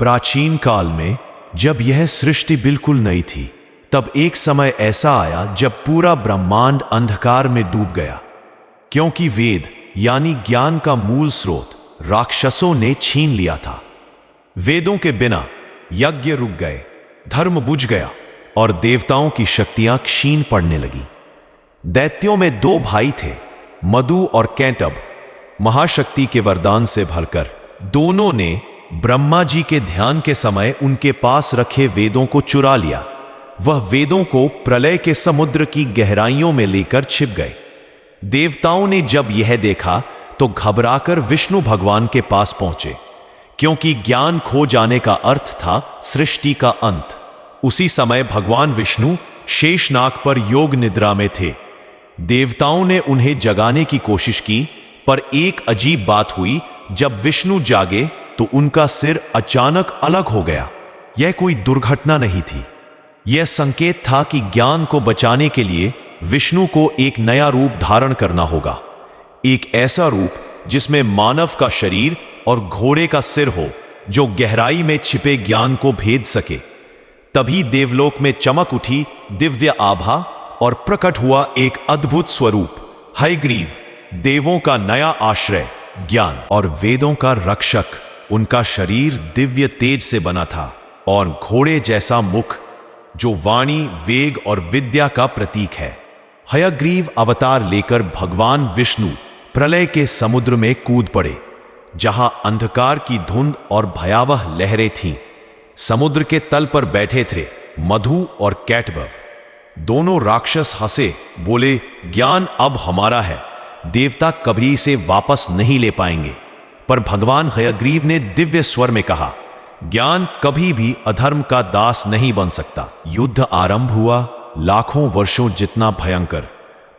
प्राचीन काल में जब यह सृष्टि बिल्कुल नई थी, तब एक समय ऐसा आया जब पूरा ब्रह्मांड अंधकार में डूब गया, क्योंकि वेद यानी ज्ञान का मूल स्रोत राक्षसों ने छीन लिया था। वेदों के बिना यज्ञ रुक गए, धर्म बुझ गया और देवताओं की शक्तियां क्षीण पड़ने लगी। दैत्यों में दो भाई थे, मधु और कैटभ। महाशक्ति के वरदान से भरकर दोनों ने ब्रह्मा जी के ध्यान के समय उनके पास रखे वेदों को चुरा लिया। वह वेदों को प्रलय के समुद्र की गहराइयों में लेकर छिप गए। देवताओं ने जब यह देखा तो घबराकर विष्णु भगवान के पास पहुंचे, क्योंकि ज्ञान खो जाने का अर्थ था सृष्टि का अंत। उसी समय भगवान विष्णु शेषनाग पर योग निद्रा में थे। देवताओं ने उन्हें जगाने की कोशिश की, पर एक अजीब बात हुई। जब विष्णु जागे तो उनका सिर अचानक अलग हो गया। यह कोई दुर्घटना नहीं थी, यह संकेत था कि ज्ञान को बचाने के लिए विष्णु को एक नया रूप धारण करना होगा। एक ऐसा रूप जिसमें मानव का शरीर और घोड़े का सिर हो, जो गहराई में छिपे ज्ञान को भेद सके। तभी देवलोक में चमक उठी दिव्य आभा और प्रकट हुआ एक अद्भुत स्वरूप, हयग्रीव, देवों का नया आश्रय, ज्ञान और वेदों का रक्षक। उनका शरीर दिव्य तेज से बना था और घोड़े जैसा मुख, जो वाणी, वेग और विद्या का प्रतीक है। हयग्रीव अवतार लेकर भगवान विष्णु प्रलय के समुद्र में कूद पड़े, जहां अंधकार की धुंध और भयावह लहरें थीं। समुद्र के तल पर बैठे थे मधु और कैटभ। दोनों राक्षस हंसे, बोले, ज्ञान अब हमारा है, देवता कभी इसे वापस नहीं ले पाएंगे। पर भगवान हयग्रीव ने दिव्य स्वर में कहा, ज्ञान कभी भी अधर्म का दास नहीं बन सकता। युद्ध आरंभ हुआ, लाखों वर्षों जितना भयंकर।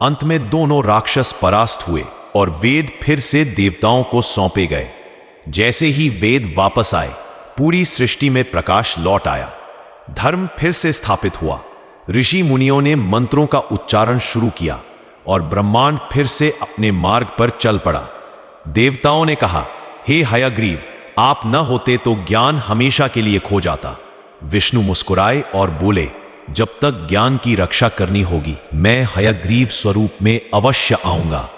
अंत में दोनों राक्षस परास्त हुए और वेद फिर से देवताओं को सौंपे गए। जैसे ही वेद वापस आए, पूरी सृष्टि में प्रकाश लौट आया। धर्म फिर से स्थापित हुआ। ऋषि मुनियों ने मंत्रों का उच्चारण शुरू किया और ब्रह्मांड फिर से अपने मार्ग पर चल पड़ा। देवताओं ने कहा, हे हयग्रीव, आप न होते तो ज्ञान हमेशा के लिए खो जाता। विष्णु मुस्कुराए और बोले, जब तक ज्ञान की रक्षा करनी होगी, मैं हयग्रीव स्वरूप में अवश्य आऊंगा।